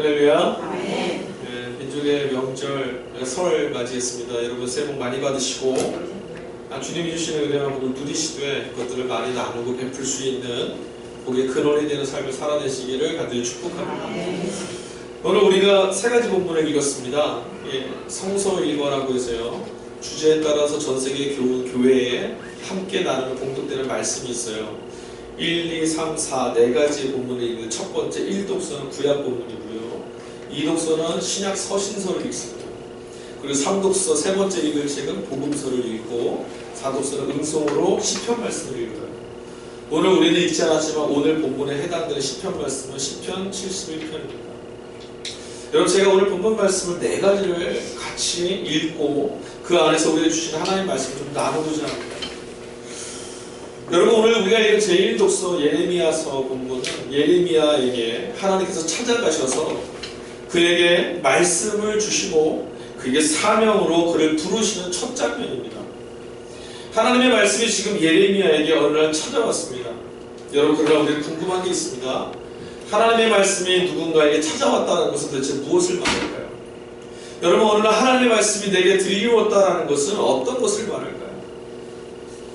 할렐루야. 네, 민족의 명절 설 맞이했습니다. 여러분 새해 복 많이 받으시고 주님이 주시는 은혜와 복을 누리시되 그것들을 많이 나누고 베풀 수 있는 복의 근원이 되는 삶을 살아내시기를 간절히 축복합니다. 오늘 우리가 세 가지 본문을 읽었습니다. 성서 일과라고 해서요, 주제에 따라서 전세계 교회에 함께 나누는 공독되는 말씀이 있어요. 1, 2, 3, 4 네 가지 본문을 읽는 첫 번째 1독서는 구약 본문이고요. 2독서는 신약 서신서를 읽습니다. 그리고 3독서 세 번째 읽을 책은 복음서를 읽고 4독서는 응송으로 시편 말씀을 읽어요. 오늘 우리는 읽지 않았지만 오늘 본문에 해당되는 시편 말씀은 시편 71편입니다. 여러분, 제가 오늘 본문 말씀을 네 가지를 같이 읽고 그 안에서 우리에게 주신 하나님 말씀을 좀 나눠보자 합니다. 여러분, 오늘 우리가 읽은 제1독서 예레미야서 본문은 예레미야에게 하나님께서 찾아가셔서 그에게 말씀을 주시고 그에게 사명으로 그를 부르시는 첫 장면입니다. 하나님의 말씀이 지금 예레미야에게 어느 날 찾아왔습니다. 여러분, 그러나 우리는 궁금한 게 있습니다. 하나님의 말씀이 누군가에게 찾아왔다는 것은 도대체 무엇을 말할까요? 여러분, 어느 날 하나님의 말씀이 내게 들려왔다는 것은 어떤 것을 말할까요?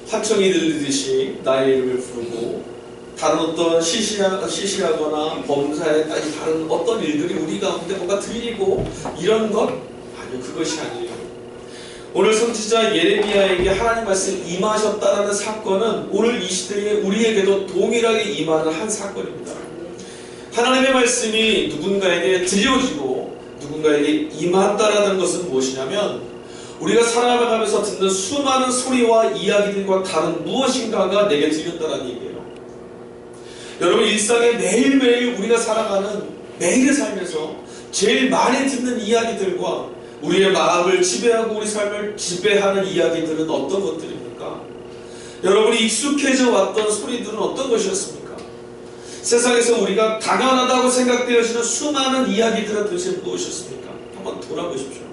환청이 들리듯이 나의 이름을 부르고 다른 어떤 시시하거나 범사에까지 다른 어떤 일들이 우리 가운데 뭔가 들리고 이런 것? 아니요, 그것이 아니에요. 오늘 선지자 예레미야에게 하나님 말씀이 임하셨다는 사건은 오늘 이 시대에 우리에게도 동일하게 임하는 한 사건입니다. 하나님의 말씀이 누군가에게 들려지고 누군가에게 임한다라는 것은 무엇이냐면 우리가 살아가면서 듣는 수많은 소리와 이야기들과 다른 무엇인가가 내게 들렸다는 얘기예요. 여러분, 일상에 매일매일 우리가 살아가는 매일의 삶에서 제일 많이 듣는 이야기들과 우리의 마음을 지배하고 우리 삶을 지배하는 이야기들은 어떤 것들입니까? 여러분이 익숙해져 왔던 소리들은 어떤 것이었습니까? 세상에서 우리가 당연하다고 생각되어지는 수많은 이야기들은 도대체 무엇이었습니까? 한번 돌아보십시오.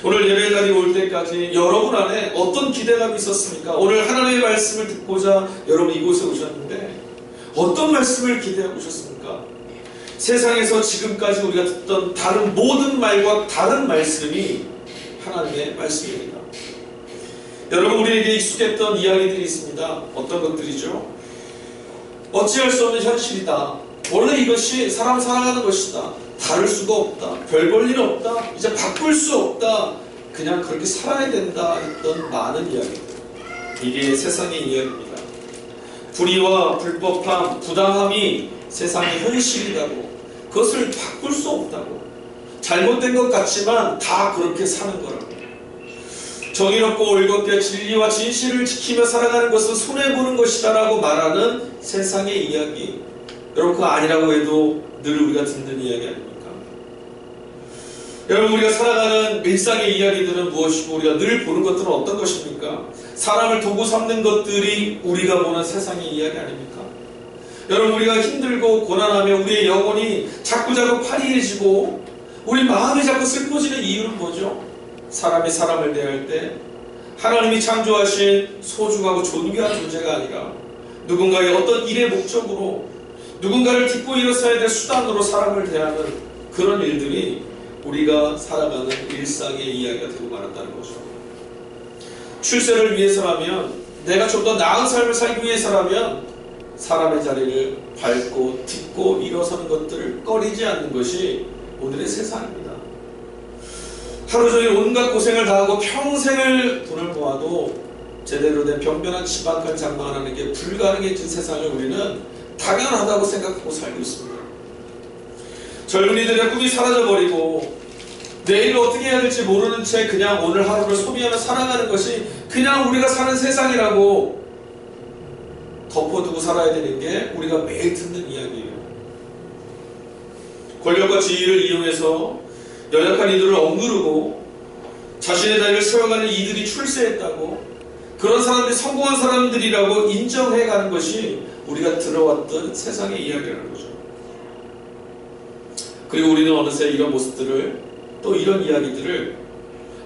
오늘 예배자리 올 때까지 여러분 안에 어떤 기대감이 있었습니까? 오늘 하나님의 말씀을 듣고자 여러분 이곳에 오셨는데 어떤 말씀을 기대하고 오셨습니까? 세상에서 지금까지 우리가 듣던 다른 모든 말과 다른 말씀이 하나님의 말씀입니다. 여러분, 우리에게 익숙했던 이야기들이 있습니다. 어떤 것들이죠? 어찌할 수 없는 현실이다. 원래 이것이 사람 살아가는 것이다. 다를 수가 없다. 별 볼 일 없다. 이제 바꿀 수 없다. 그냥 그렇게 살아야 된다 했던 많은 이야기들. 이게 세상의 이야기입니다. 불의와 불법함, 부당함이 세상의 현실이라고, 그것을 바꿀 수 없다고, 잘못된 것 같지만 다 그렇게 사는 거라고, 정의롭고 올곧게 진리와 진실을 지키며 살아가는 것은 손해보는 것이다 라고 말하는 세상의 이야기. 여러분, 그거 아니라고 해도 늘 우리가 듣는 이야기 아닙니까? 여러분, 우리가 살아가는 일상의 이야기들은 무엇이고 우리가 늘 보는 것들은 어떤 것입니까? 사람을 도구 삼는 것들이 우리가 보는 세상의 이야기 아닙니까? 여러분, 우리가 힘들고 고난하며 우리의 영혼이 자꾸자꾸 파리해지고 우리 마음이 자꾸 슬퍼지는 이유는 뭐죠? 사람이 사람을 대할 때 하나님이 창조하신 소중하고 존귀한 존재가 아니라 누군가의 어떤 일의 목적으로 누군가를 딛고 일어서야 될 수단으로 사람을 대하는 그런 일들이 우리가 살아가는 일상의 이야기가 되고 말았다는 거죠. 출세를 위해서라면, 내가 좀 더 나은 삶을 살기 위해서라면 사람의 자리를 밟고 딛고 일어서는 것들을 꺼리지 않는 것이 오늘의 세상입니다. 하루 종일 온갖 고생을 다하고 평생을 돈을 모아도 제대로 된 변변한 집 한 칸 장만하는 게 불가능해진 세상을 우리는 당연하다고 생각하고 살고 있습니다. 젊은이들의 꿈이 사라져버리고 내일 어떻게 해야 될지 모르는 채 그냥 오늘 하루를 소비하며 살아가는 것이 그냥 우리가 사는 세상이라고 덮어두고 살아야 되는 게 우리가 매일 듣는 이야기예요. 권력과 지위를 이용해서 연약한 이들을 억누르고 자신의 자리를 세워가는 이들이 출세했다고, 그런 사람들이 성공한 사람들이라고 인정해가는 것이 우리가 들어왔던 세상의 이야기라는 거죠. 그리고 우리는 어느새 이런 모습들을, 또 이런 이야기들을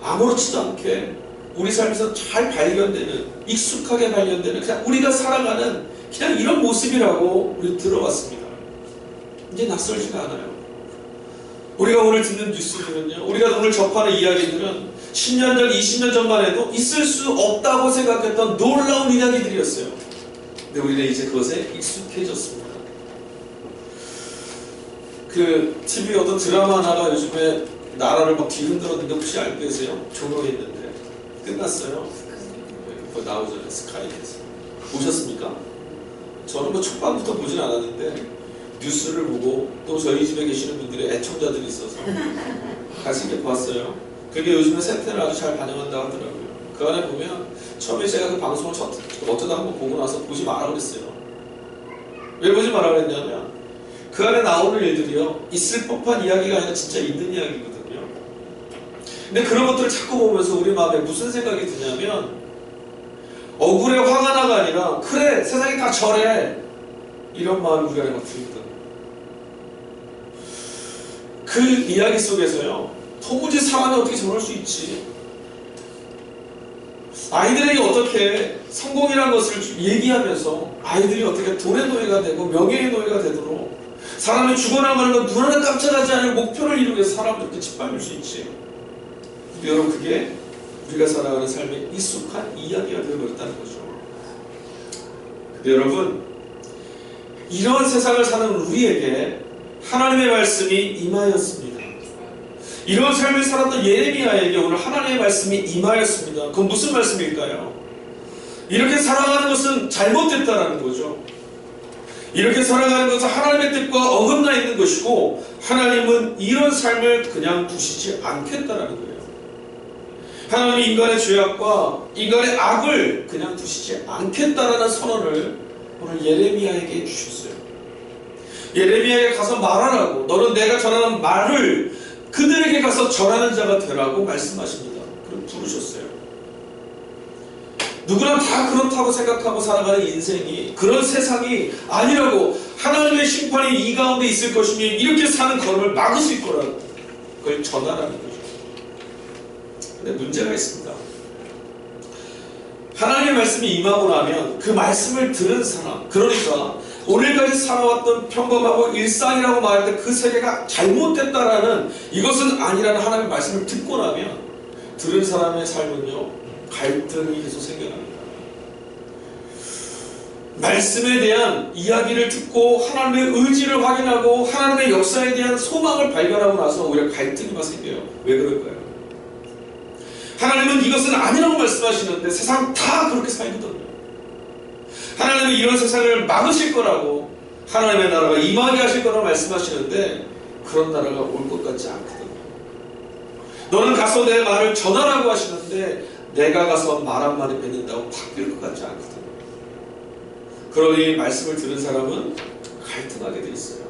아무렇지도 않게 우리 삶에서 잘 발견되는, 익숙하게 발견되는, 그냥 우리가 살아가는 그냥 이런 모습이라고 우리 들어왔습니다. 이제 낯설지가 않아요. 우리가 오늘 듣는 뉴스들은요, 우리가 오늘 접하는 이야기들은 10년 전, 20년 전만 해도 있을 수 없다고 생각했던 놀라운 이야기들이었어요. 근데 우리는 이제 그것에 익숙해졌습니다. 그 TV 어떤 드라마 하나가 요즘에 나라를 막 뒤흔들었는데 혹시 알고 계세요? 종로에 있는데 끝났어요. 그거 나오잖아요. 스카이에서 보셨습니까? 저는 뭐 첫방부터 보진 않았는데 뉴스를 보고 또 저희 집에 계시는 분들의 애청자들이 있어서 같이 이렇게 봤어요. 그게 요즘에 세태를 아주 잘 반영한다고 하더라고요. 그 안에 보면 처음에 제가 그 방송을 어쩌다 한번 보고 나서 보지 마라 그랬어요. 왜 보지 마라 그랬냐면 그 안에 나오는 일들이요, 있을 법한 이야기가 아니라 진짜 있는 이야기거든요. 근데 그런 것들을 자꾸 보면서 우리 마음에 무슨 생각이 드냐면 억울해 화가 나가 아니라 그래 세상이 다 저래 이런 마음이 우리 안에 막 들거든. 그 이야기 속에서요, 도무지 사람이 어떻게 저럴 수 있지? 아이들에게 어떻게 성공이라는 것을 얘기하면서 아이들이 어떻게 돈의 노예가 되고 명예의 노예가 되도록 사람이 죽어나가는 건 눈 하나 깜짝하지 않을 목표를 이루기 위해서 사람을 이렇게 짓밟을 수 있지. 여러분, 그게 우리가 살아가는 삶에 익숙한 이야기가 되어버렸다는 거죠. 근데 여러분, 이런 세상을 사는 우리에게 하나님의 말씀이 임하였습니다. 이런 삶을 살았던 예레미야에게 오늘 하나님의 말씀이 임하였습니다. 그건 무슨 말씀일까요? 이렇게 살아가는 것은 잘못됐다라는 거죠. 이렇게 살아가는 것은 하나님의 뜻과 어긋나 있는 것이고 하나님은 이런 삶을 그냥 두시지 않겠다라는 거예요. 하나님이 인간의 죄악과 인간의 악을 그냥 두시지 않겠다라는 선언을 오늘 예레미야에게 해주셨어요. 예레미야에게 가서 말하라고, 너는 내가 전하는 말을 그들에게 가서 전하는 자가 되라고 말씀하십니다. 그럼 부르셨어요. 누구나 다 그렇다고 생각하고 살아가는 인생이, 그런 세상이 아니라고, 하나님의 심판이 이 가운데 있을 것이니 이렇게 사는 걸음을 막으실 거라고, 그걸 전하라는 거죠. 근데 문제가 있습니다. 하나님의 말씀이 임하고 나면 그 말씀을 들은 사람, 그러니까 오늘까지 살아왔던 평범하고 일상이라고 말할 때 그 세계가 잘못됐다라는, 이것은 아니라는 하나님의 말씀을 듣고 나면 들은 사람의 삶은요, 갈등이 계속 생겨납니다. 말씀에 대한 이야기를 듣고 하나님의 의지를 확인하고 하나님의 역사에 대한 소망을 발견하고 나서 오히려 갈등이 막 생겨요. 왜 그럴까요? 하나님은 이것은 아니라고 말씀하시는데 세상 다 그렇게 살거든요. 하나님은 이런 세상을 막으실 거라고, 하나님의 나라가 임하게 하실 거라고 말씀하시는데 그런 나라가 올 것 같지 않거든요. 너는 가서 내 말을 전하라고 하시는데 내가 가서 말 한마디 뱉는다고 바뀔 것 같지 않거든요. 그러니 말씀을 들은 사람은 갈등하게 돼 있어요.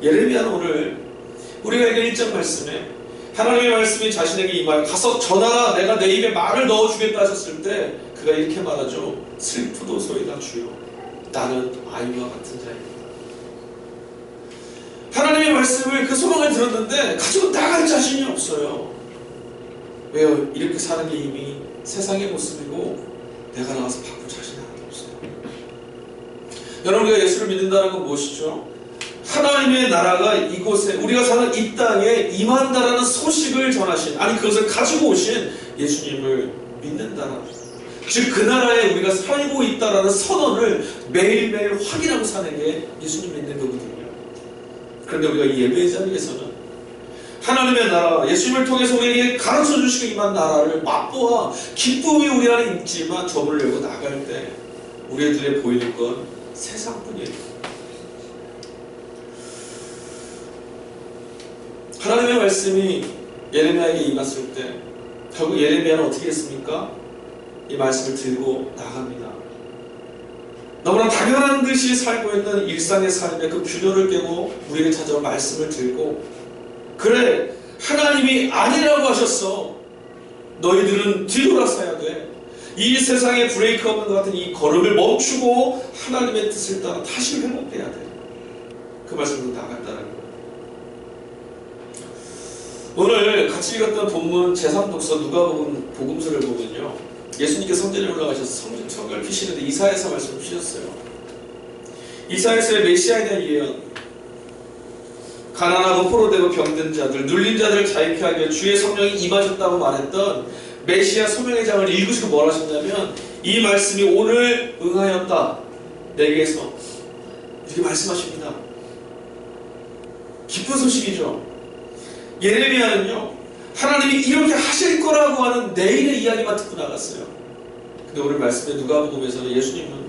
예레미야는 오늘 우리가 읽은 1장 말씀에 하나님의 말씀이 자신에게 임하여 가서 전하라, 내가 내 입에 말을 넣어주겠다 하셨을 때 그가 이렇게 말하죠. 슬프도소이다 주여, 나는 아이와 같은 자입니다. 하나님의 말씀을, 그 소망을 들었는데 가지고 나갈 자신이 없어요. 왜요? 이렇게 사는 게 이미 세상의 모습이고 내가 나가서 바꿀 자신이 하나도 없어요. 여러분, 우리가 예수를 믿는다는 건 무엇이죠? 하나님의 나라가 이곳에, 우리가 사는 이 땅에 임한다라는 소식을 전하신, 아니 그것을 가지고 오신 예수님을 믿는다라는, 즉 그 나라에 우리가 살고 있다라는 선언을 매일매일 확인하고 사는 게 예수님 믿는 거거든요. 그런데 우리가 이 예배의 자리에서는 하나님의 나라, 예수님을 통해서 우리에게 가르쳐 주시고 임한 나라를 맛보아 기쁨이 우리 안에 있지만 점을 열고 나갈 때 우리 눈에 보이는 건 세상뿐이에요. 하나님의 말씀이 예레미야에게 임했을 때 결국 예레미야는 어떻게 했습니까? 이 말씀을 들고 나갑니다. 너무나 당연한 듯이 살고 있는 일상의 삶의 그 균열을 깨고 우리에게 찾아온 말씀을 들고, 그래 하나님이 아니라고 하셨어, 너희들은 뒤돌아서야 돼, 이 세상에 브레이크 없는 것 같은 이 걸음을 멈추고 하나님의 뜻을 따라 다시 회복돼야 돼. 그 말씀으로 나갔다는 거예요. 오늘 같이 읽었던 본문 제3독서 누가복음 복음서를 보면요, 예수님께서 성전에 올라가셔서 성경을 피시는데 이사야서 말씀을 피셨어요. 이사야서의 메시아에 대한 예언, 가난하고 포로되고 병든 자들, 눌린 자들을 자유케 하기 위해 주의 성령이 임하셨다고 말했던 메시아 소명의 장을 읽으시고 뭘 하셨냐면 이 말씀이 오늘 응하였다 내게서 이렇게 말씀하십니다. 기쁜 소식이죠. 예레미야는요 하나님이 이렇게 하실 거라고 하는 내일의 이야기만 듣고 나갔어요. 근데 오늘 말씀에 누가복음에서는 예수님은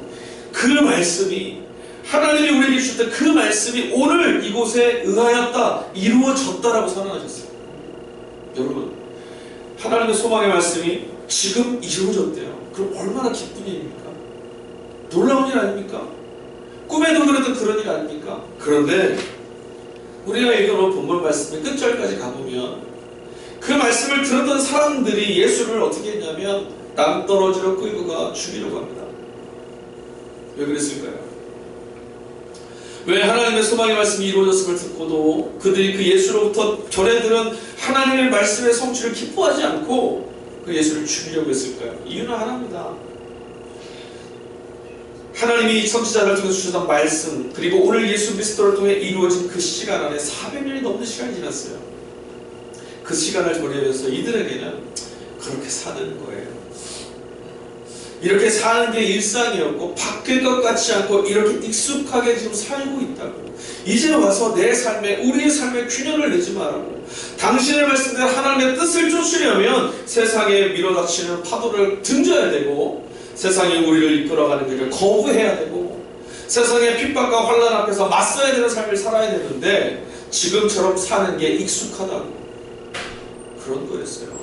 그 말씀이 하나님이 우리에게 주셨던 그 말씀이 오늘 이곳에 응하였다, 이루어졌다라고 선언하셨어요. 여러분, 하나님의 소망의 말씀이 지금 이루어졌대요. 그럼 얼마나 기쁜 일입니까? 놀라운 일 아닙니까? 꿈에도 그랬던 그런 일 아닙니까? 그런데 우리가 읽어놓은 본문 말씀의 끝절까지 가보면 그 말씀을 들었던 사람들이 예수를 어떻게 했냐면 낭떠러지로 끌고 가 죽이려고 합니다. 왜 그랬을까요? 왜 하나님의 소망의 말씀이 이루어졌음을 듣고도 그들이 그 예수로부터 전해 들은 하나님의 말씀의 성취를 기뻐하지 않고 그 예수를 죽이려고 했을까요? 이유는 하나입니다. 하나님이 선지자를 통해 주셨던 말씀, 그리고 오늘 예수 그리스도를 통해 이루어진 그 시간 안에 400년이 넘는 시간이 지났어요. 그 시간을 보내면서 이들에게는 그렇게 사는 거예요. 이렇게 사는 게 일상이었고 바뀔 것 같지 않고 이렇게 익숙하게 지금 살고 있다고. 이제 와서 내 삶에, 우리의 삶에 균형을 내지 말라고. 당신의 말씀대로 하나님의 뜻을 쫓으려면 세상에 밀어닥치는 파도를 등져야 되고 세상이 우리를 이끌어가는 길을 거부해야 되고 세상의 핍박과 환난 앞에서 맞서야 되는 삶을 살아야 되는데 지금처럼 사는 게 익숙하다고. 그런 거였어요.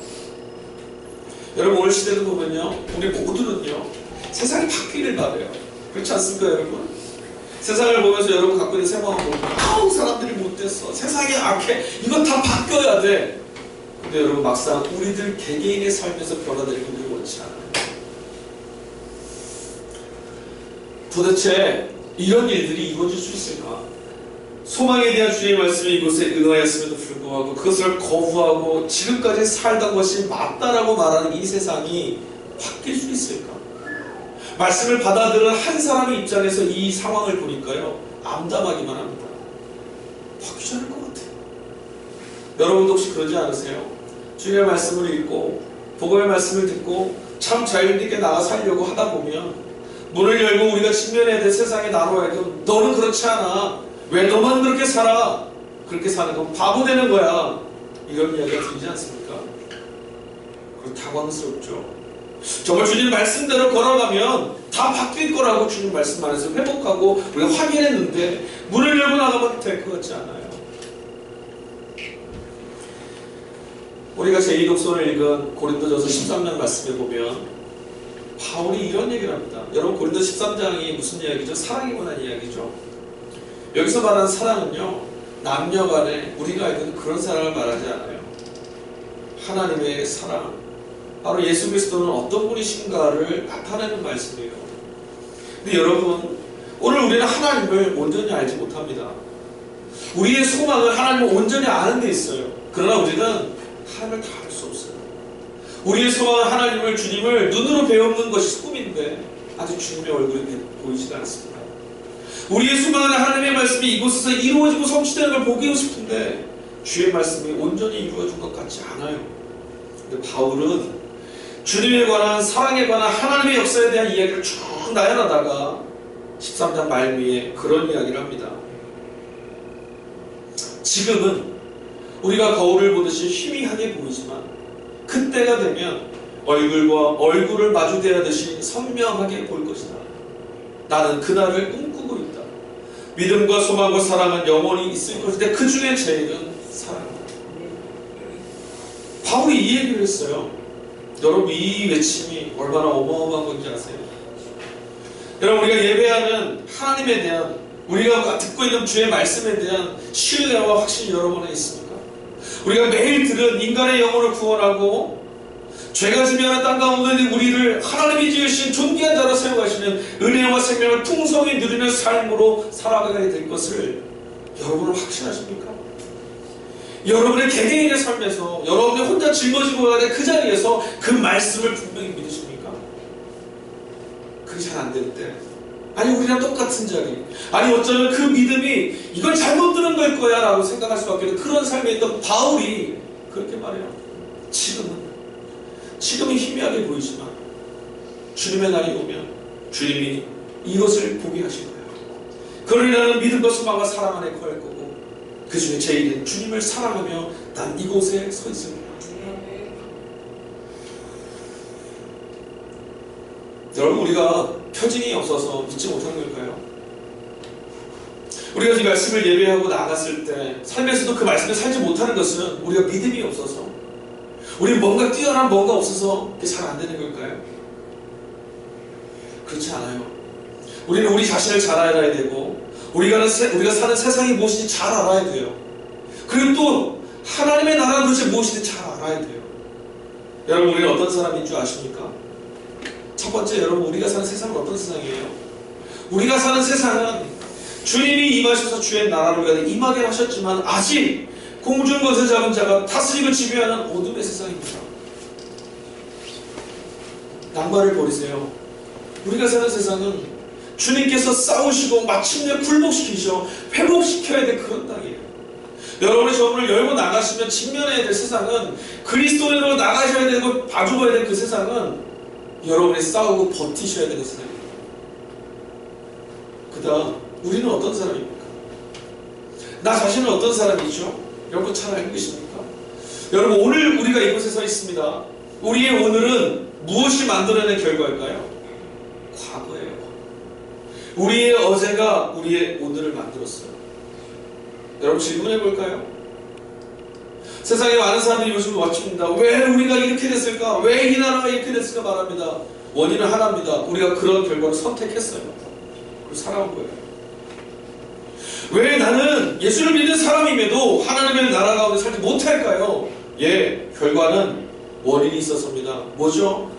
여러분, 오늘 시대도 보면요, 우리 모두는요 세상이 바뀌길 바래요. 그렇지 않습니까 여러분? 세상을 보면서 여러분 갖고 있는 생각을 보면 아우 사람들이 못됐어, 세상이 악해, 이거 다 바뀌어야 돼. 근데 여러분 막상 우리들 개개인의 삶에서 변화되는 건 원치 않아요. 도대체 이런 일들이 이루어질 수 있을까? 소망에 대한 주의 말씀이 이곳에 응하였음에도 불구하고 그것을 거부하고 지금까지 살던 것이 맞다라고 말하는 이 세상이 바뀔 수 있을까? 말씀을 받아들은 한 사람의 입장에서 이 상황을 보니까요 암담하기만 합니다. 바뀌지 않을 것 같아요. 여러분도 혹시 그러지 않으세요? 주님의 말씀을 읽고 복음의 말씀을 듣고 참 자유롭게 나가 살려고 하다 보면 문을 열고 우리가 직면해야 될 세상에 나눠야도 너는 그렇지 않아, 왜 너만 그렇게 살아? 그렇게 사는 건 바보 되는 거야. 이런 이야기가 들리지 않습니까? 그리고 당황스럽죠. 정말 주님 말씀대로 걸어가면 다 바뀔 거라고 주님 말씀 안에서 회복하고 우리가 확인했는데 문을 열고 나가면 될 것 같지 않아요. 우리가 제2독서를 읽은 고린도전서 13장 말씀에 보면 바울이 이런 얘기를 합니다. 여러분, 고린도 13장이 무슨 이야기죠? 사랑에 관한 이야기죠. 여기서 말하는 사랑은요 남녀 간에 우리가 알던 그런 사랑을 말하지 않아요. 하나님의 사랑, 바로 예수 그리스도는 어떤 분이신가를 나타내는 말씀이에요. 근데 여러분, 오늘 우리는 하나님을 온전히 알지 못합니다. 우리의 소망은 하나님을 온전히 아는 데 있어요. 그러나 우리는 하나님을 다 알 수 없어요. 우리의 소망은 하나님을, 주님을 눈으로 배우는 것이 꿈인데 아직 주님의 얼굴이 보이지가 않습니다. 우리의 수많은 하나님의 말씀이 이곳에서 이루어지고 성취되는 걸 보고 싶은데 주의 말씀이 온전히 이루어진 것 같지 않아요. 근데 바울은 주님에 관한, 사랑에 관한 하나님의 역사에 대한 이야기를 쭉 나열하다가 13장 말미에 그런 이야기를 합니다. 지금은 우리가 거울을 보듯이 희미하게 보이지만 그때가 되면 얼굴과 얼굴을 마주대하듯이 선명하게 볼 것이다. 나는 그날을 꿈꾸고 있다. 믿음과 소망과 사랑은 영원히 있을 것인데 그 중에 제일은 사랑이다. 바울이 이 얘기를 했어요. 여러분, 이 외침이 얼마나 어마어마한 건지 아세요? 여러분, 우리가 예배하는 하나님에 대한, 우리가 듣고 있는 주의 말씀에 대한 신뢰와 확신이 여러분에 있습니까? 우리가 매일 들은 인간의 영혼을 구원하고 죄가 지배하는 땅 가운데 우리를 하나님이 지으신 존귀한 자로 세워가시는 은혜와 생명을 풍성히 누리는 삶으로 살아가게 될 것을 여러분은 확신하십니까? 여러분의 개개인의 삶에서 여러분이 혼자 짊어지고 가는 그 자리에서 그 말씀을 분명히 믿으십니까? 그게 잘 안 될 때 아니 우리랑 똑같은 자리, 아니 어쩌면 그 믿음이 이건 잘못 들은 걸 거야 라고 생각할 수밖에 없는 그런 삶에 있던 바울이 그렇게 말해요. 지금은 희미하게 보이지만 주님의 날이 오면 주님이 이것을 보게 하실 거예요. 그러니 나는 믿음과 소망과 사랑 안에 거할 거고 그 중에 제일은 주님을 사랑하며 난 이곳에 서 있습니다. 여러분, 우리가 표징이 없어서 믿지 못하는 걸까요? 우리가 이 말씀을 예배하고 나갔을 때 삶에서도 그 말씀을 살지 못하는 것은 우리가 믿음이 없어서, 우리 뭔가 뛰어난 뭔가 없어서 그게 잘 안 되는 걸까요? 그렇지 않아요. 우리는 우리 자신을 잘 알아야 되고 우리가 사는 세상이 무엇인지 잘 알아야 돼요. 그리고 또 하나님의 나라는 도대체 무엇인지 잘 알아야 돼요. 여러분, 우리는 어떤 사람인 줄 아십니까? 첫 번째, 여러분, 우리가 사는 세상은 어떤 세상이에요? 우리가 사는 세상은 주님이 임하셔서 주의 나라를 우리가 임하게 하셨지만 아직 공중 것을 잡은 자가 다스리고 지배하는 어둠의 세상입니다. 낭만을 버리세요. 우리가 사는 세상은 주님께서 싸우시고 마침내 굴복시키셔 회복시켜야 될 그런 땅이에요. 여러분의 저문을 열고 나가시면 직면해야 될 세상은, 그리스도인으로 나가셔야 되고 봐주어야 될 그 세상은 여러분이 싸우고 버티셔야 되는 세상입니다. 그 다음, 우리는 어떤 사람입니까? 나 자신은 어떤 사람이죠? 여러분 잘 알고 계십니까? 여러분, 오늘 우리가 이곳에 서 있습니다. 우리의 오늘은 무엇이 만들어낸 결과일까요? 과거예요. 우리의 어제가 우리의 오늘을 만들었어요. 여러분, 질문해 볼까요? 세상에 많은 사람들이 요즘 맞춥니다. 왜 우리가 이렇게 됐을까? 왜 이 나라가 이렇게 됐을까 말합니다. 원인은 하나입니다. 우리가 그런 결과를 선택했어요. 그리고 살아온 거예요. 왜 나는 예수를 믿는 사람임에도 하나님의 나라 가운데 살지 못할까요? 예, 결과는 원인이 있어서입니다. 뭐죠?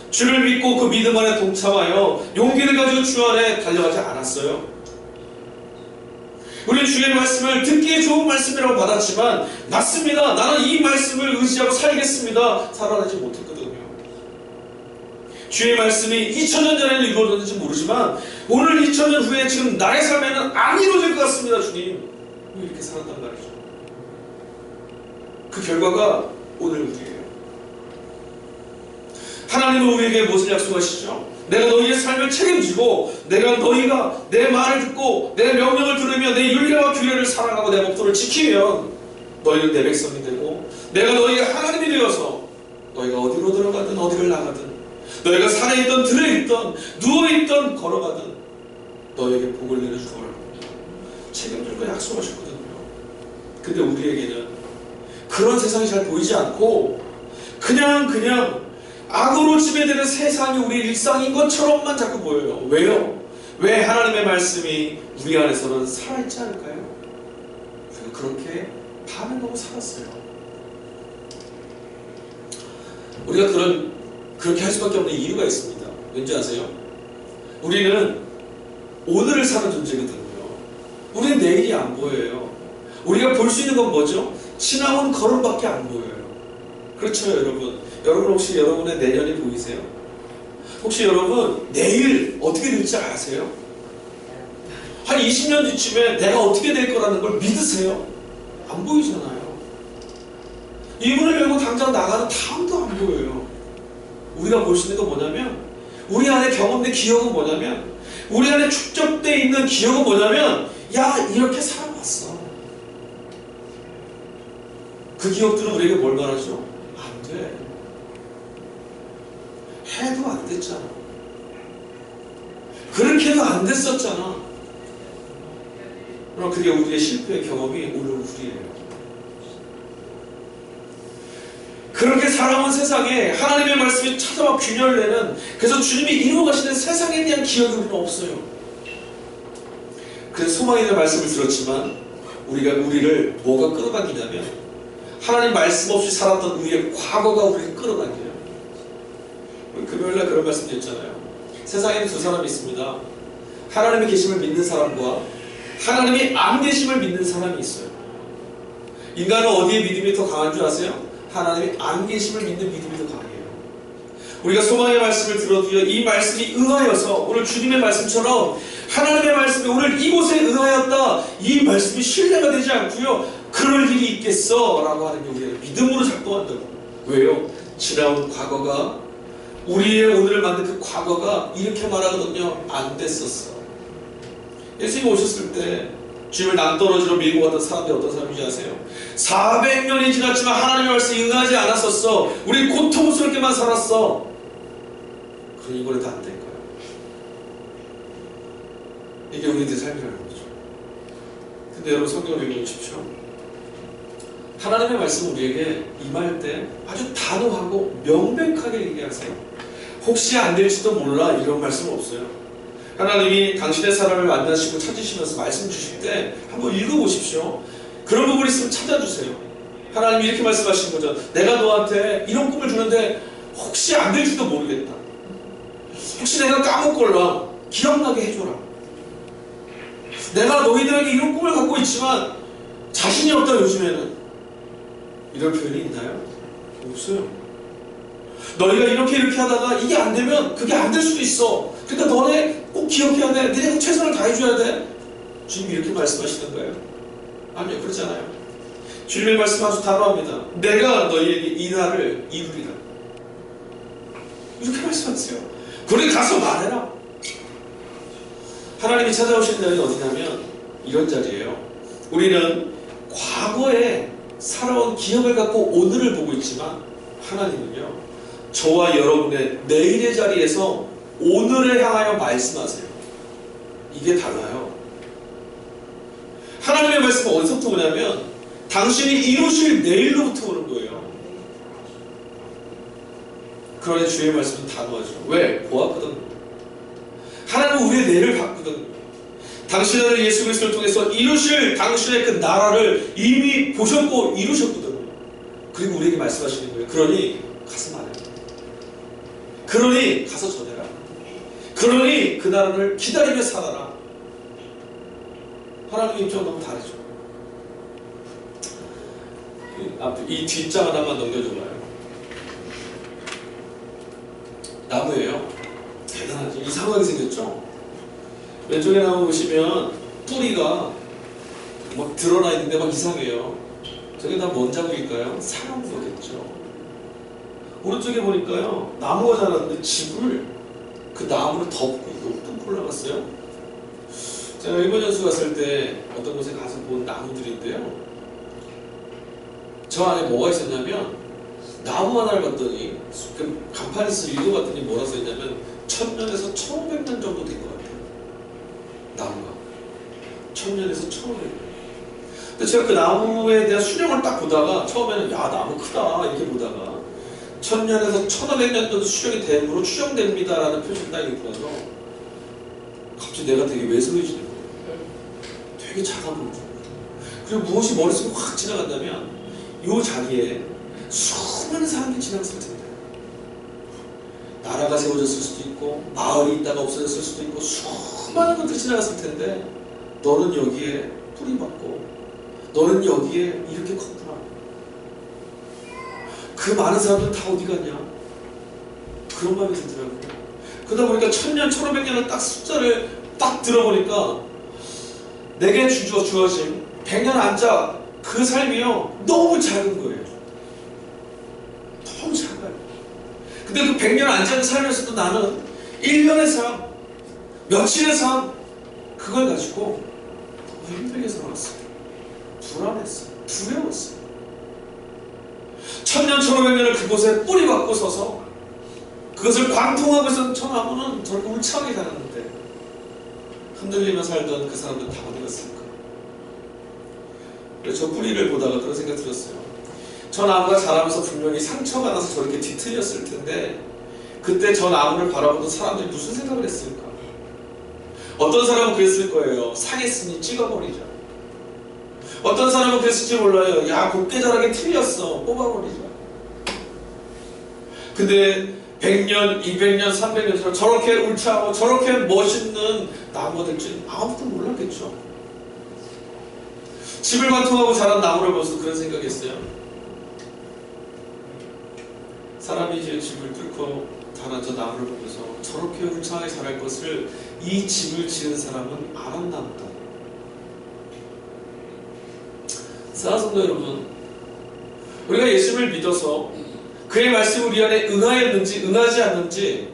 주를 믿고 그 믿음 안에 동참하여 용기를 가지고 주 안에 달려가지 않았어요. 우리는 주의 말씀을 듣기에 좋은 말씀이라고 받았지만, 맞습니다, 나는 이 말씀을 의지하고 살겠습니다, 살아나지 못했거든요. 주의 말씀이 2000년 전에는 이루어졌는지 모르지만 오늘 2000년 후에 지금 나의 삶에는 안 이루어질 것 같습니다. 주님, 이렇게 살았단 말이죠. 그 결과가 오늘 우리예요. 하나님은 우리에게 무엇을 약속하시죠? 내가 너희의 삶을 책임지고 너희가 내 말을 듣고 내 명령을 들으며 내 율례와 규례를 사랑하고 내 목도를 지키면 너희는 내 백성이 되고 내가 너희의 하나님이 되어서 너희가 어디로 들어가든 어디를 나가든 너희가 산에 있든 들에 있든 누워있든 걸어가든 너희에게 복을 내려줄 거라고 책임질 거 약속하셨거든요. 근데 우리에게는 그런 세상이 잘 보이지 않고 그냥 악으로 지배되는 세상이 우리 일상인 것처럼만 자꾸 보여요. 왜요? 왜 하나님의 말씀이 우리 안에서는 살아있지 않을까요? 우리가 그렇게 반응하고 살았어요. 우리가 그렇게 할 수밖에 없는 이유가 있습니다. 왠지 아세요? 우리는 오늘을 사는 존재거든요. 우리는 내일이 안 보여요. 우리가 볼 수 있는 건 뭐죠? 지나온 걸음밖에 안 보여요. 그렇죠, 여러분? 여러분, 혹시 여러분의 내년이 보이세요? 혹시 여러분 내일 어떻게 될지 아세요? 한 20년 뒤쯤에 내가 어떻게 될 거라는 걸 믿으세요? 안 보이잖아요. 이 문을 열고 당장 나가는 다음도 안 보여요. 우리가 볼 수 있는 건 뭐냐면, 우리 안에 경험된 기억은 뭐냐면, 우리 안에 축적되어 있는 기억은 뭐냐면, 야, 이렇게 살아왔어. 그 기억들은 우리에게 뭘 말하죠? 안 돼. 해도 안 됐잖아. 그렇게도 안 됐었잖아. 그럼 그게 우리의 실패의 경험이 오늘 우리예요. 그렇게 살아온 세상에 하나님의 말씀이 찾아와 균열을 내는, 그래서 주님이 이루어 가시는 세상에 대한 기억이 우리는 없어요. 그래서 소망이라는 말씀을 들었지만 우리를 뭐가 끌어당기냐면 하나님 말씀 없이 살았던 우리의 과거가 우리를 끌어당겨요. 금요일날 그런 말씀 드렸잖아요. 세상에는 두 사람이 있습니다. 하나님의 계심을 믿는 사람과 하나님이 안 계심을 믿는 사람이 있어요. 인간은 어디에 믿음이 더 강한 줄 아세요? 하나님이 안 계심을 믿는 믿음이 더 강해요. 우리가 소망의 말씀을 들어도요, 이 말씀이 응하여서 오늘 주님의 말씀처럼 하나님의 말씀이 오늘 이곳에 응하였다, 이 말씀이 신뢰가 되지 않고요, 그럴 일이 있겠어 라고 하는 게 우리가 믿음으로 작동한다고. 왜요? 지나온 과거가, 우리의 오늘을 만든 그 과거가 이렇게 말하거든요. 안 됐었어. 예수님 오셨을 때 주님을 낭떠러지로 밀고 갔던 사람들이 어떤 사람인지 아세요? 400년이 지났지만 하나님의 말씀이 응하지 않았었어. 우리 고통스럽게만 살았어. 그럼 이번에 다 안 될 거야. 이게 우리들의 삶이라는 거죠. 근데 여러분, 성경을 읽어보십시오. 하나님의 말씀 우리에게 임할 때 아주 단호하고 명백하게 얘기하세요. 혹시 안 될지도 몰라, 이런 말씀 없어요. 하나님이 당신의 사람을 만나시고 찾으시면서 말씀 주실 때 한번 읽어보십시오. 그런 부분 있으면 찾아주세요. 하나님이 이렇게 말씀하시는 거죠. 내가 너한테 이런 꿈을 주는데 혹시 안 될지도 모르겠다. 혹시 내가 까먹걸라, 기억나게 해줘라. 내가 너희들에게 이런 꿈을 갖고 있지만 자신이 없다, 요즘에는. 이런 표현이 있나요? 없어요. 너희가 이렇게 하다가 이게 안 되면 그게 안 될 수도 있어. 그러니까 너네 꼭 기억해야 돼. 너네 최선을 다해줘야 돼. 주님이 이렇게 말씀하시는 거예요? 아니요, 그렇지 않아요. 주님의 말씀 아주 단호합니다. 내가 너희에게 이 날을 이루리라. 이렇게 말씀하세요. 그래, 가서 말해라. 하나님이 찾아오시는 날이 어디냐면 이런 자리예요. 우리는 과거에 살아온 기억을 갖고 오늘을 보고 있지만 하나님은요, 저와 여러분의 내일의 자리에서 오늘을 향하여 말씀하세요. 이게 달라요. 하나님의 말씀은 어디서부터 오냐면 당신이 이루실 내일로부터 오는 거예요. 그러니 주의 말씀은 단호하죠. 왜? 보았거든. 하나님은 우리의 내일을 봤거든. 당신의 아들 예수 그리스도를 통해서 이루실 당신의 그 나라를 이미 보셨고 이루셨거든요. 그리고 우리에게 말씀하시는 거예요. 그러니 가서 말해라. 그러니 가서 전해라. 그러니 그 나라를 기다리며 살아라. 하나님의 입장 너무 다르죠. 이 뒷장 하나만 넘겨줘봐요. 나무예요. 대단하죠. 이상하게 생겼죠. 왼쪽에 나무 보시면 뿌리가 막 드러나 있는데 막 이상해요. 저게 다 뭔 자국일까요? 사람 거겠죠. 오른쪽에 보니까요, 나무가 자랐는데 집을, 그 나무를 덮고 높은 올라갔어요. 제가 일본 연수 갔을 때 어떤 곳에 가서 본 나무들인데요, 저 안에 뭐가 있었냐면, 나무 하나를 봤더니 그 간판에서 읽어봤더니 뭐라 써있냐면 1000년에서 1500년 정도 된 것 같아요. 나무가 1000년에서 1500년. 근데 제가 그 나무에 대한 수령을 딱 보다가 처음에는 야, 나무 크다 이렇게 보다가 1000년에서 1500년 정도 수령이 됨으로 추정됩니다 라는 표시를 딱 읽고 나서 갑자기 내가 되게 왜소해지는 거예요. 되게 작아 보이고, 그리고 무엇이 머릿속에 확 지나간다면 이 자리에 수많은 사람들이 지나갔을 텐데, 나라가 세워졌을 수도 있고 마을이 있다가 없어졌을 수도 있고 수많은 것들이 지나갔을 텐데, 너는 여기에 뿌리 받고 너는 여기에 이렇게 컸구나. 그 많은 사람들은 다 어디 갔냐? 그런 마음이 들더라고요. 그러다 보니까 1000년, 1500년을 딱 숫자를 딱 들어보니까 내게 주어진 100년 앉아 그 삶이요, 너무 작은 거예요. 너무 작아요. 근데 그 100년 앉아있는 삶에서도 나는 1년의 삶, 며칠의 삶, 그걸 가지고 너무 힘들게 살아왔어요. 불안했어요. 두려웠어요. 1000년, 1500년을 그곳에 뿌리 박고 서서 그것을 관통하고 있었던 저 나무는 저렇게 울창하게 자랐는데 흔들리며 살던 그 사람들은 다 어디 갔을까? 그래서 저 뿌리를 보다가 그런 생각 들었어요. 저 나무가 자라면서 분명히 상처가 나서 저렇게 뒤틀렸을 텐데, 그때 저 나무를 바라보던 사람들이 무슨 생각을 했을까? 어떤 사람은 그랬을 거예요. 상했으니 찍어버리자. 어떤 사람은 그랬을지 몰라요. 야, 곱게 자라게 틀렸어, 뽑아버리자. 근데 100년, 200년, 300년처럼 저렇게 울창하고 저렇게 멋있는 나무가 될지 아무도 몰랐겠죠. 집을 관통하고 자란 나무를 보면서 그런 생각이 했어요. 사람이 이제 집을 뚫고 나타난 저 나무를 보면서 저렇게 울창하게 자랄 것을 이 집을 지은 사람은 알았나 보다. 사랑하는 성도 여러분, 우리가 예수를 믿어서 그의 말씀이 우리 안에 응하였는지 응하지 않는지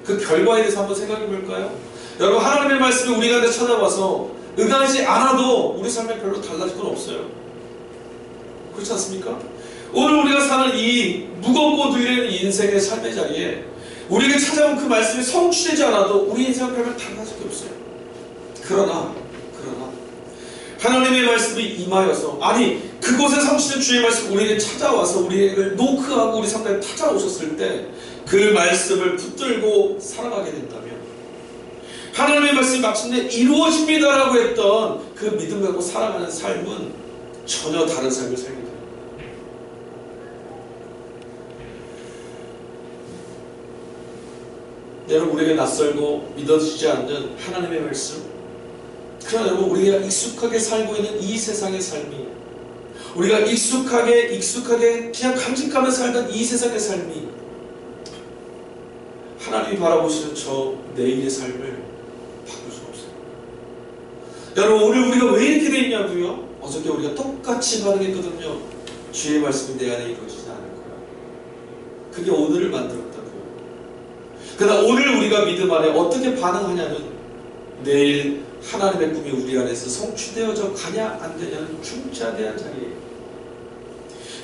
그 결과에 대해서 한번 생각해 볼까요? 여러분, 하나님의 말씀이 우리 가운데 찾아와서 응하지 않아도 우리 삶에 별로 달라질 건 없어요. 그렇지 않습니까? 오늘 우리가 사는 이 무겁고 누이는 인생의 삶의 자리에 우리에게 찾아온 그 말씀이 성취되지 않아도 우리 인생은 별로 달라질 게 없어요. 그러나 하나님의 말씀이 임하여서, 아니 그곳에 성취된 주의 말씀이 우리에게 찾아와서 우리를 노크하고 우리 상대에 찾아오셨을 때 그 말씀을 붙들고 살아가게 된다면, 하나님의 말씀이 마침내 이루어집니다라고 했던 그 믿음 갖고 살아가는 삶은 전혀 다른 삶을 살게 돼요. 여러분, 우리에게 낯설고 믿어지지 않는 하나님의 말씀, 그러나 여러분, 우리가 익숙하게 살고 있는 이 세상의 삶이, 우리가 익숙하게 그냥 간직하며 살던 이 세상의 삶이 하나님이 바라보시는 저 내일의 삶을 바꿀 수가 없어요. 여러분, 오늘 우리가 왜 이렇게 돼 있냐고요? 어저께 우리가 똑같이 반응했거든요. 주의 말씀이 내 안에 이루어지지 않을 거야. 그게 오늘을 만들었다고요. 그러나 오늘 우리가 믿음 안에 어떻게 반응하냐는 내일 하나님의 꿈이 우리 안에서 성취되어져 가냐 안 되냐는 중차대한 자리예요.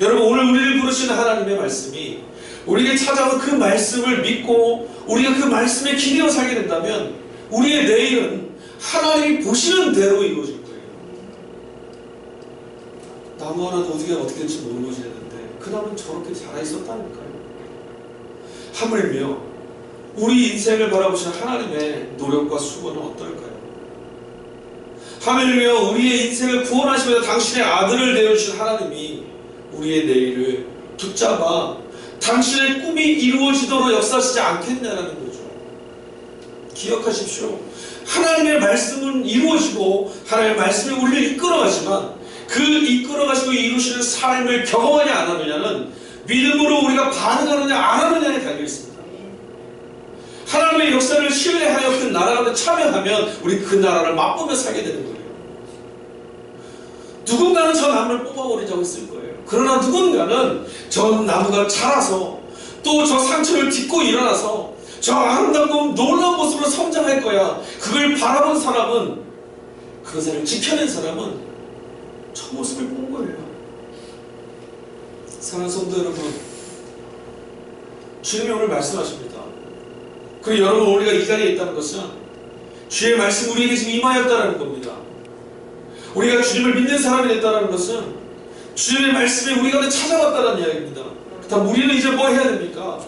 여러분, 오늘 우리를 부르시는 하나님의 말씀이 우리에게 찾아온 그 말씀을 믿고 우리가 그 말씀에 기대어 살게 된다면 우리의 내일은 하나님이 보시는 대로 이루어질 거예요. 나무 하나도 어떻게 될지 모르고 지냈는데 그 나무는 저렇게 자라 있었다니까요. 하물며 우리 인생을 바라보시는 하나님의 노력과 수고는 어떨까요? 하물며 우리의 인생을 구원하시면서 당신의 아들을 내어주신 하나님이 우리의 내일을 붙잡아 당신의 꿈이 이루어지도록 역사하시지 않겠냐라는 거죠. 기억하십시오. 하나님의 말씀은 이루어지고 하나님의 말씀이 우리를 이끌어가지만 그 이끌어가시고 이루시는 삶을 경험하냐 안 하느냐는 믿음으로 우리가 반응하느냐 안 하느냐에 달려있습니다. 하나님의 역사를 신뢰하여 그 나라 가운데 참여하면 우리 그 나라를 맛보며 살게 되는 거예요. 누군가는 저 나무를 뽑아버리자고 했을 거예요. 그러나 누군가는 저 나무가 자라서 또 저 상처를 딛고 일어나서 저 아름답고 놀라운 모습으로 성장할 거야. 그걸 바라본 사람은, 그것을 지켜낸 사람은 저 모습을 본 거예요. 사랑하는 성도 여러분, 주님이 오늘 말씀하십니다. 그리고 여러분, 우리가 이 자리에 있다는 것은 주의 말씀 우리에게 지금 임하였다는 겁니다. 우리가 주님을 믿는 사람이 됐다는 것은 주님의 말씀이 우리 가운데 찾아왔다는 이야기입니다. 그렇다면 우리는 이제 뭐 해야 됩니까?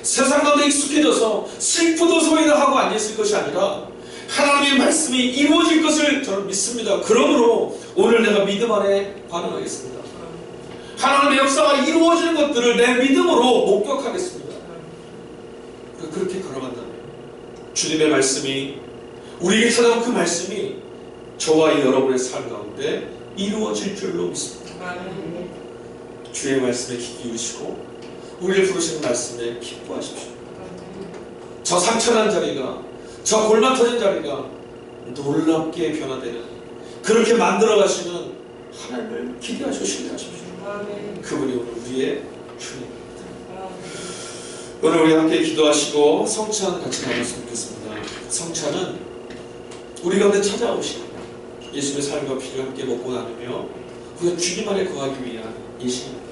세상 가운데 익숙해져서 슬프도 소리도 하고 앉아있을 것이 아니라 하나님의 말씀이 이루어질 것을 저는 믿습니다. 그러므로 오늘 내가 믿음 안에 반응하겠습니다. 하나님의 역사가 이루어지는 것들을 내 믿음으로 목격하겠습니다. 그렇게 걸어간다면 주님의 말씀이, 우리에게 찾아온 그 말씀이 저와 여러분의 삶 가운데 이루어질 줄로 믿습니다. 주의 말씀에 귀 기울이시고 우리를 부르시는 말씀에 기뻐하십시오. 저 상처난 자리가, 저 골마 터진 자리가 놀랍게 변화되는, 그렇게 만들어가시는 하나님을 기대하시고 신뢰하십시오. 그분이 오늘 우리의 주님입니다. 오늘 우리 함께 기도하시고 성찬 같이 나눴으면 좋겠습니다. 성찬은 우리 가운데 찾아오신 예수님의 삶과 피를 함께 먹고 나누며 우리가 주님 안에 거하기 위한 예식입니다.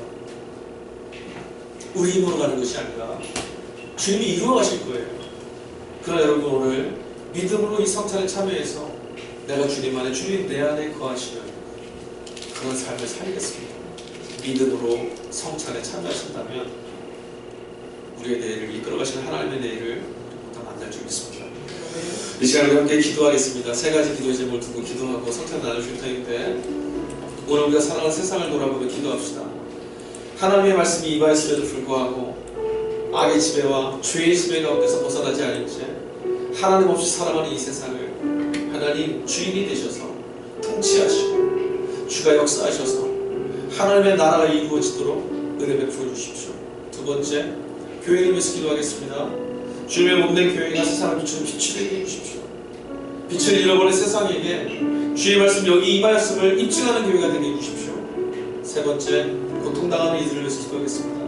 우리 힘으로 가는 것이 아니라 주님이 이루어 가실 거예요. 그러나 여러분, 오늘 믿음으로 이 성찬에 참여해서 내가 주님 안에, 주님 내 안에 거하시는 그런 삶을 살겠습니다. 믿음으로 성찬에 참여하신다면 우리의 내일을 이끌어가시는 하나님의 내일을 다 만날 줄 믿습니다. 이 시간에 함께 기도하겠습니다. 세 가지 기도의 제목을 두고 기도하고 성찬 나누실 터인데, 오늘 우리가 살아가는 세상을 돌아보며 기도합시다. 하나님의 말씀이 임하였음에도 불구하고 악의 지배와 죄의 지배 가운데서 벗어나지 않은 채 하나님 없이 살아가는 이 세상을 하나님 주인이 되셔서 통치하시고 주가 역사하셔서 하나님의 나라가 이루어지도록 은혜 베풀어 주십시오. 두 번째, 교회를 위해서 기도하겠습니다. 주님의 몸된 교회가 세상을 비추는 빛이 되게 해주십시오. 빛을 잃어버린 세상에게 주의 말씀 여기 임하였음을 입증하는 교회가 되게 해주십시오. 세 번째, 고통당하는 이들을 위해서 기도하겠습니다.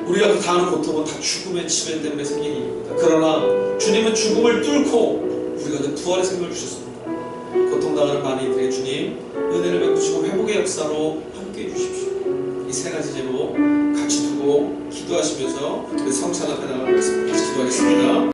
우리가 당하는 고통은 다 죽음의 치매 때문에 생긴 일입니다. 그러나 주님은 죽음을 뚫고 우리가 그 부활의 생명을 주셨습니다. 고통당하는 많은 이들에게 주님 은혜를 베푸시고 회복의 역사로 함께해 주십시오. 이 세 가지 제목 같이 두고 기도하시면서 우리 성찬 앞에 나가겠습니다. 같이 기도하겠습니다.